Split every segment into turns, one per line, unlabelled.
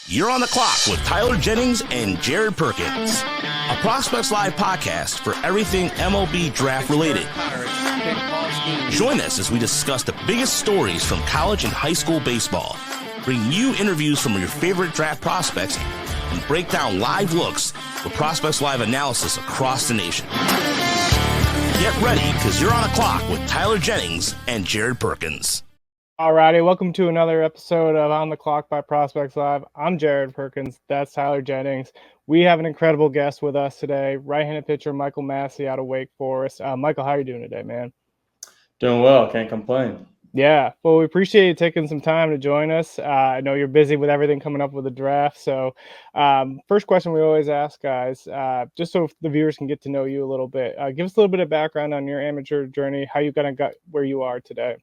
You're on the clock with Tyler Jennings and Jared Perkins, a Prospects Live podcast for everything MLB Draft related. Join us as we discuss the biggest stories from college and high school baseball, bring you interviews from your favorite draft prospects, and break down live looks with Prospects Live analysis across the nation. Get ready, because you're on the clock with Tyler Jennings and Jared Perkins.
Alrighty, welcome to another episode of On the Clock by Prospects Live. I'm Jared Perkins. That's Tyler Jennings. We have an incredible guest with us today, right-handed pitcher Michael Massey out of Wake Forest. Michael, how are you doing today, man?
Doing well. Can't complain.
Yeah, well, we appreciate you taking some time to join us. I know you're busy with everything coming up with the draft. So first question we always ask guys, just so the viewers can get to know you a little bit, give us a little bit of background on your amateur journey, how you kind of got where you are today.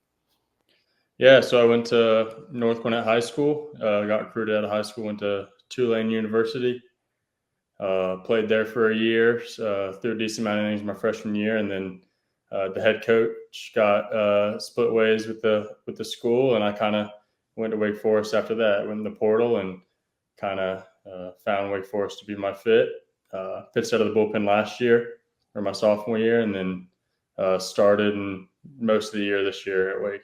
Yeah, so I went to North Gwinnett High School, got recruited out of high school, went to Tulane University, played there for a year, threw a decent amount of innings my freshman year, and then the head coach got split ways with the school, and I kind of went to Wake Forest after that. Went in the portal and kind of found Wake Forest to be my fit. Pitched out of the bullpen last year, or my sophomore year, and then started in most of the year this year at Wake.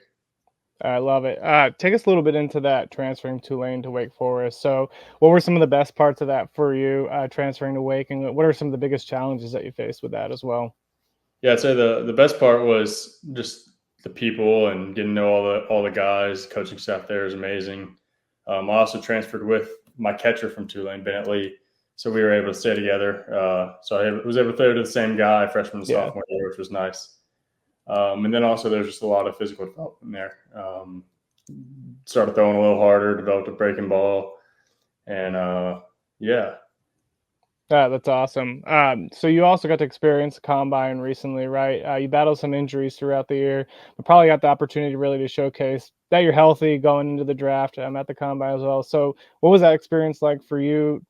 I love it. Take us a little bit into that, transferring Tulane to Wake Forest. So what were some of the best parts of that for you, transferring to Wake, and what are some of the biggest challenges that you faced with that as well?
Yeah, I'd say the best part was just the people and getting to know all the guys. Coaching staff there is amazing. I also transferred with my catcher from Tulane, Bennett Lee, so we were able to stay together. So I was able to throw to the same guy freshman and sophomore year, which was nice. And then also there's just a lot of physical development there. Started throwing a little harder, developed a breaking ball, and yeah.
That's awesome. So you also got to experience the combine recently, right? You battled some injuries throughout the year, but probably got the opportunity really to showcase that you're healthy going into the draft at the combine as well. So what was that experience like for you,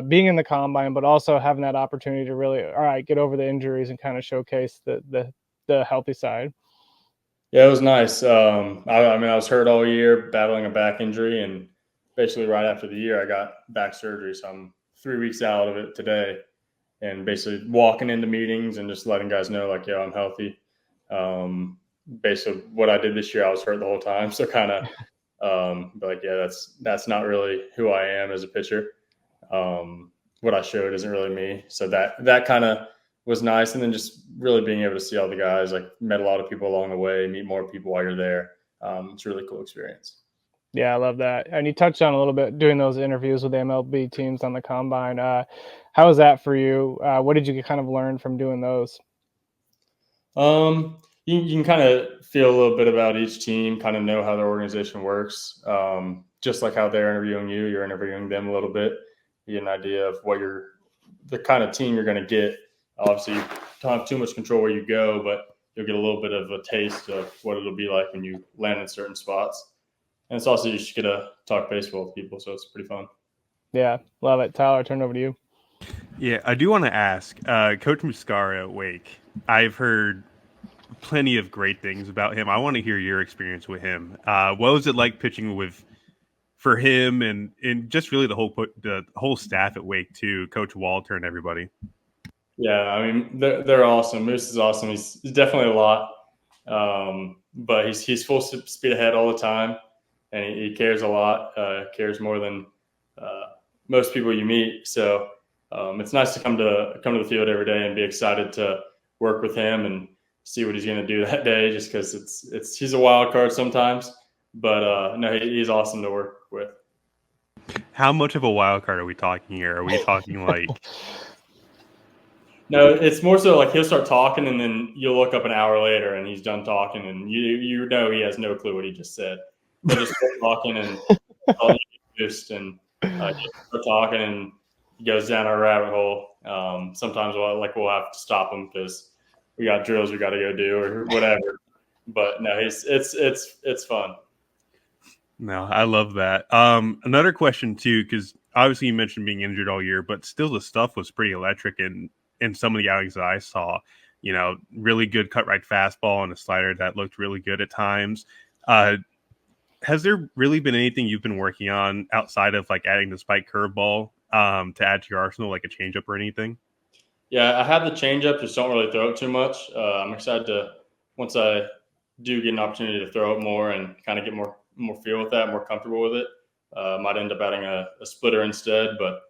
being in the combine, but also having that opportunity to really, all right, get over the injuries and kind of showcase the healthy side?
Yeah, it was nice. I was hurt all year, battling a back injury, and basically right after the year, I got back surgery. So I'm 3 weeks out of it today, and basically walking into meetings and just letting guys know, like, yeah, I'm healthy. Basically what I did this year, I was hurt the whole time. So kind of like, yeah, that's not really who I am as a pitcher. What I showed isn't really me. So that kind of was nice. And then just really being able to see all the guys, like met a lot of people along the way, meet more people while you're there. It's a really cool experience.
Yeah, I love that. And you touched on a little bit doing those interviews with the MLB teams on the combine. How was that for you? What did you kind of learn from doing those?
You can kind of feel a little bit about each team, kind of know how their organization works. Just like how they're interviewing you, you're interviewing them a little bit. You get an idea of the kind of team you're going to get. Obviously, you don't have too much control where you go, but you'll get a little bit of a taste of what it'll be like when you land in certain spots. And it's also, you should get to talk baseball with people, so it's pretty fun.
Yeah, love it. Tyler, turn it over to you.
Yeah, I do want to ask, Coach Muscara at Wake, I've heard plenty of great things about him. I want to hear your experience with him. What was it like pitching for him and just really the whole staff at Wake too, Coach Walter and everybody?
Yeah, I mean, they're awesome. Moose is awesome. He's definitely a lot, but he's full speed ahead all the time, and he cares a lot. Cares more than most people you meet. So it's nice to come to the field every day and be excited to work with him and see what he's going to do that day. Just because he's a wild card sometimes, but no, he's awesome to work with.
How much of a wild card are we talking here? Are we talking like?
No, it's more so like he'll start talking and then you'll look up an hour later and he's done talking and you know he has no clue what he just said. He'll just start talking and just start talking and he goes down a rabbit hole. Sometimes we'll have to stop him because we got drills we got to go do or whatever. But no, it's fun.
No, I love that. Another question too, because obviously you mentioned being injured all year, but still the stuff was pretty electric in some of the outings that I saw. Really good cut right fastball and a slider that looked really good at times. has there really been anything you've been working on outside of like adding the spike curveball to add to your arsenal, like a changeup or anything?
Yeah, I have the changeup, just don't really throw it too much. I'm excited to, once I do get an opportunity to throw it more and kind of get more feel with that, more comfortable with it. Might end up adding a splitter instead, but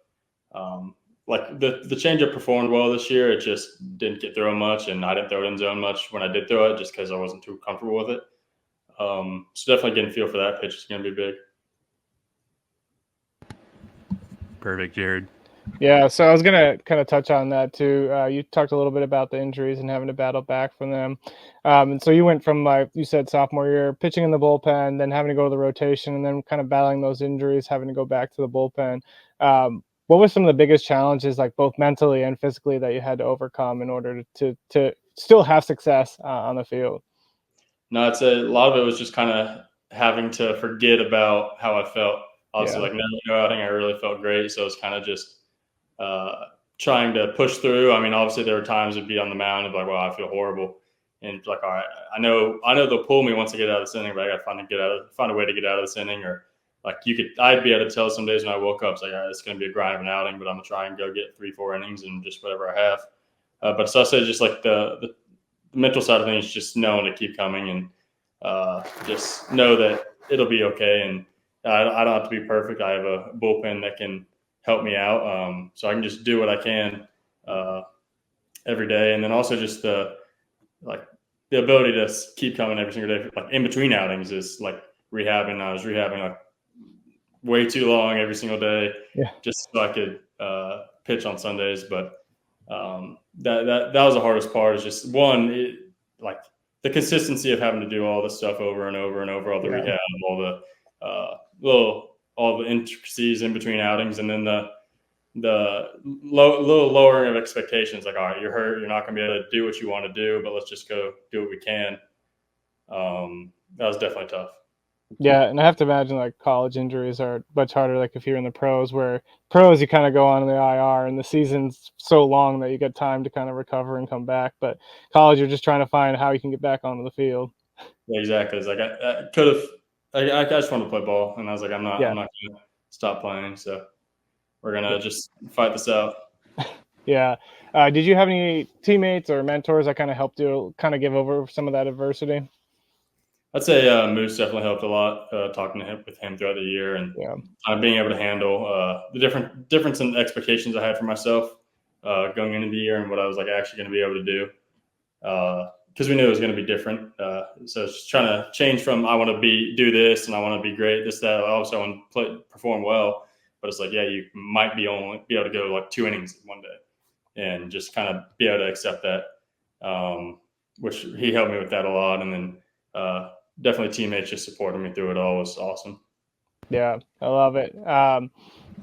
like the changeup performed well this year. It just didn't get thrown much, and I didn't throw it in zone much when I did throw it, just because I wasn't too comfortable with it. So definitely getting feel for that pitch is going to be big.
Perfect, Jared.
Yeah, so I was gonna kind of touch on that too. You talked a little bit about the injuries and having to battle back from them, and so you went from, like you said, sophomore year pitching in the bullpen, then having to go to the rotation, and then kind of battling those injuries, having to go back to the bullpen. What were some of the biggest challenges, like both mentally and physically, that you had to overcome in order to still have success on the field?
No, I'd say a lot of it was just kind of having to forget about how I felt. Obviously, like no outing, I really felt great, so it's kind of just trying to push through. I mean, obviously there were times it'd be on the mound and be like, well, I feel horrible. And like, all right, I know they'll pull me once I get out of this inning, but I got to find a way to get out of this inning. Or like I'd be able to tell some days when I woke up, it's like, all right, it's going to be a grind of an outing, but I'm gonna try and go get 3-4 innings and just whatever I have. But so I say just like the mental side of things, just knowing to keep coming and just know that it'll be okay. And I don't have to be perfect. I have a bullpen that can help me out. So I can just do what I can every day. And then also just the ability to keep coming every single day, like in between outings, is like rehabbing. I was rehabbing like way too long every single day, just so I could pitch on Sundays. But that was the hardest part, is just like the consistency of having to do all this stuff over and over and over, all the rehab, all the all the intricacies in between outings, and then the little lowering of expectations. Like, all right, you're hurt, you're not going to be able to do what you want to do, but let's just go do what we can. That was definitely tough.
Yeah, and I have to imagine like college injuries are much harder. Like if you're in the pros, where pros you kind of go on the IR, and the season's so long that you get time to kind of recover and come back. But college, you're just trying to find how you can get back onto the field.
Yeah, exactly. It's like I could have. I just wanted to play ball, and I was like, I'm not going to stop playing. So we're gonna just fight this out.
Yeah. Did you have any teammates or mentors that kind of helped you kind of give over some of that adversity?
I'd say Moose definitely helped a lot, talking with him throughout the year, and being able to handle the difference in expectations I had for myself going into the year and what I was like actually going to be able to do, because we knew it was going to be different. So it's just trying to change from I want to do this and I want to be great, this, that. Also, I want to perform well, but it's like, yeah, you might be able to go like 2 innings one day, and just kind of be able to accept that, which he helped me with that a lot. And then definitely teammates just supporting me through it all was awesome.
Yeah, I love it.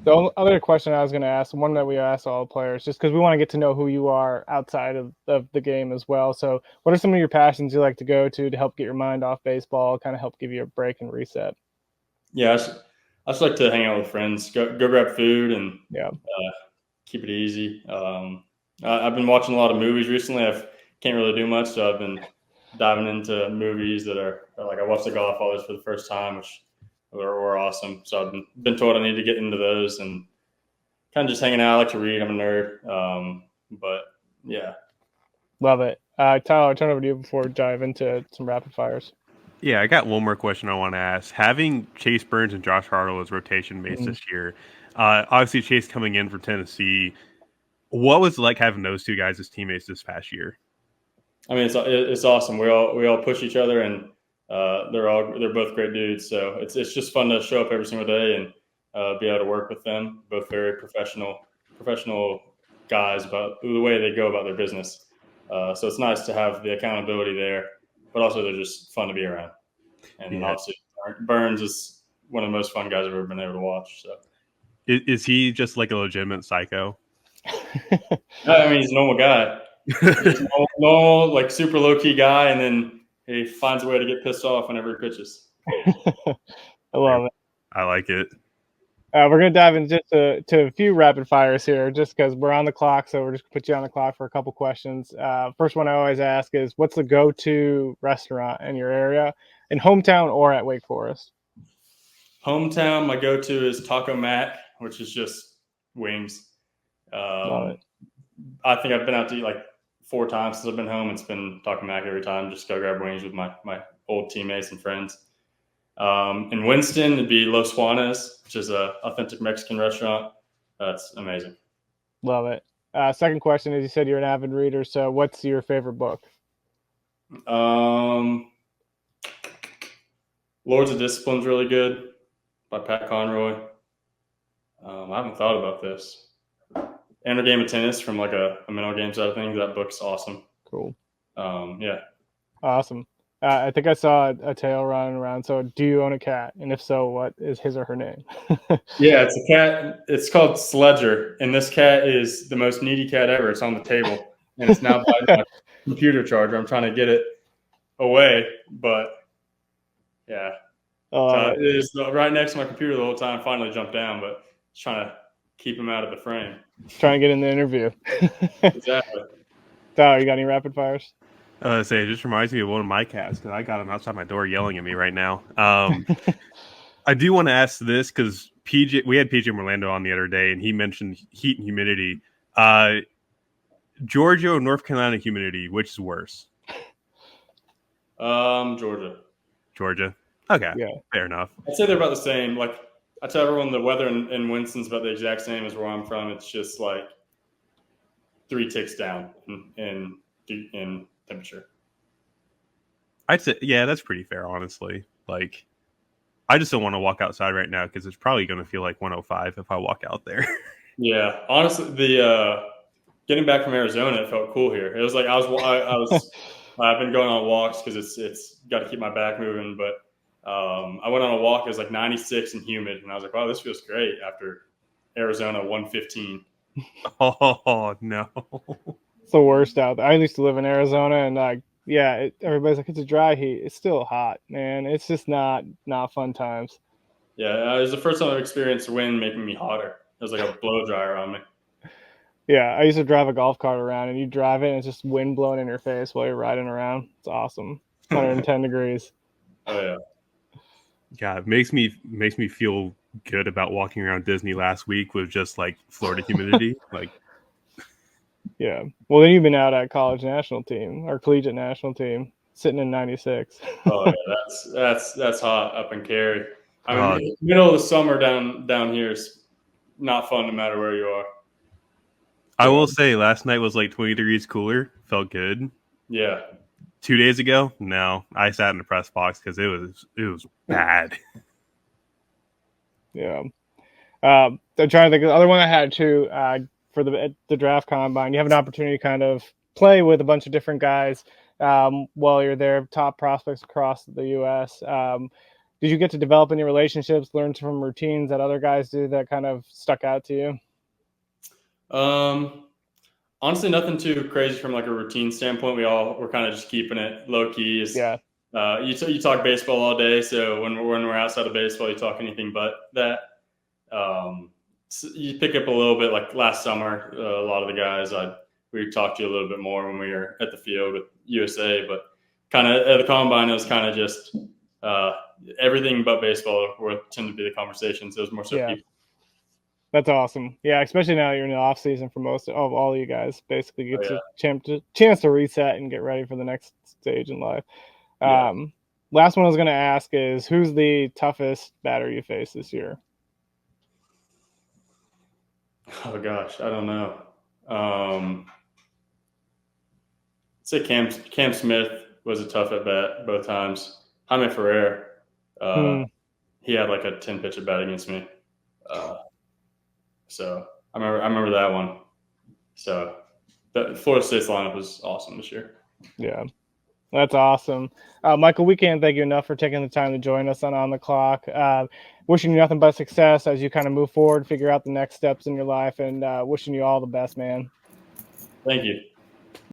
The other question I was going to ask, one that we ask all players, just because we want to get to know who you are outside of the game as well. So what are some of your passions you like to go to help get your mind off baseball, kind of help give you a break and reset?
Yeah, I just like to hang out with friends, go grab food, and keep it easy. I've been watching a lot of movies recently. I can't really do much, so I've been diving into movies that are like, I watched The Godfather for the first time, which were awesome. So I've been told I need to get into those, and kind of just hanging out. I like to read. I'm a nerd. But yeah.
Love it. Tyler, I'll turn over to you before we dive into some rapid fires.
Yeah, I got one more question I want to ask. Having Chase Burns and Josh Hartle as rotation mates this year, obviously Chase coming in for Tennessee, what was it like having those two guys as teammates this past year?
I mean, it's awesome. We all push each other, and they're both great dudes. So it's just fun to show up every single day and be able to work with them. Both very professional guys about the way they go about their business. So it's nice to have the accountability there, but also they're just fun to be around. And obviously, Burns is one of the most fun guys I've ever been able to watch. So
is he just like a legitimate psycho?
No, I mean, he's a normal guy. He's a normal, like super low key guy, and then he finds a way to get pissed off whenever he pitches.
I love it.
I like it.
We're going to dive into to a few rapid fires here, just because we're on the clock. So we're just going to put you on the clock for a couple questions. First one I always ask is, what's the go-to restaurant in your area, in hometown or at Wake Forest?
Hometown, my go-to is Taco Mac, which is just wings.
Love it.
I think I've been out to eat like 4 times since I've been home. It's been Taco Mac every time. Just go grab wings with my old teammates and friends. In Winston, it'd be Los Juanes, which is a authentic Mexican restaurant. That's amazing.
Love it. Second question is, you said you're an avid reader, so what's your favorite book?
Lords of Discipline's really good by Pat Conroy. I haven't thought about this. Enter Game of Tennis from like a mental game side of things. That book's awesome.
Cool.
Yeah.
Awesome. I think I saw a tail running around. So do you own a cat? And if so, what is his or her name?
Yeah, it's a cat. It's called Sledger. And this cat is the most needy cat ever. It's on the table. And it's now by my computer charger. I'm trying to get it away. But yeah. So it is right next to my computer the whole time. Finally jumped down, but just trying to keep him out of the frame.
Trying to get in the interview.
Exactly.
Tyler, you got any rapid fires?
It just reminds me of one of my cats because I got him outside my door yelling at me right now. I do want to ask this because we had PJ Orlando on the other day, and he mentioned heat and humidity. Georgia or North Carolina humidity, which is worse?
Georgia.
Georgia. Okay.
Yeah.
Fair enough.
I'd say they're about the same. Like I tell everyone, the weather in Winston's about the exact same as where I'm from. It's just like 3 ticks down in temperature.
I'd say, yeah, that's pretty fair, honestly. Like, I just don't want to walk outside right now because it's probably going to feel like 105 if I walk out there.
Yeah, honestly, the getting back from Arizona, it felt cool here. It was like I've been going on walks because it's got to keep my back moving. But I went on a walk. It was like 96 and humid, and I was like, wow, this feels great after Arizona 115.
Oh no.
It's the worst out there. I used to live in Arizona, and everybody's like, it's a dry heat. It's still hot, man. It's just not fun times.
Yeah, it was the first time I've experienced wind making me hotter. It was like a blow dryer on me.
Yeah, I used to drive a golf cart around, and you drive it, and it's just wind blowing in your face while you're riding around. It's awesome. 110 degrees.
Oh yeah.
Yeah, it makes me feel good about walking around Disney last week with just like Florida humidity. Like,
yeah. Well, then you've been out at college national team or collegiate national team, sitting in 96.
Oh yeah, that's hot up in Cary. I mean, middle of the summer down here is not fun no matter where you are.
I will say last night was like 20 degrees cooler. Felt good.
Yeah.
2 days ago, no. I sat in the press box because it was bad.
Yeah. I'm trying to think of the other one I had too, for the draft combine. You have an opportunity to kind of play with a bunch of different guys while you're there, top prospects across the U.S. Did you get to develop any relationships, learn from routines that other guys do that kind of stuck out to you?
Honestly, nothing too crazy from like a routine standpoint. We're kind of just keeping it low key.
Yeah.
You talk baseball all day, so when we're outside of baseball, you talk anything but that. So you pick up a little bit. Like last summer, a lot of the guys we talked to you a little bit more when we were at the field with USA, but kind of at the combine, it was kind of just everything but baseball tend to be the conversations. It was more so people.
That's awesome. Yeah, especially now that you're in the off season for most of all you guys. Basically, gets a chance to reset and get ready for the next stage in life. Yeah. Last one I was going to ask is, who's the toughest batter you face this year?
Oh gosh, I don't know. I'd say Cam Smith was a tough at bat both times. Jaime Ferrer, he had like a 10 pitch at bat against me. So I remember that one. So the Florida State's lineup was awesome this year.
Yeah, that's awesome. Michael, we can't thank you enough for taking the time to join us on the Clock. Wishing you nothing but success as you kind of move forward, figure out the next steps in your life, and wishing you all the best, man.
Thank you.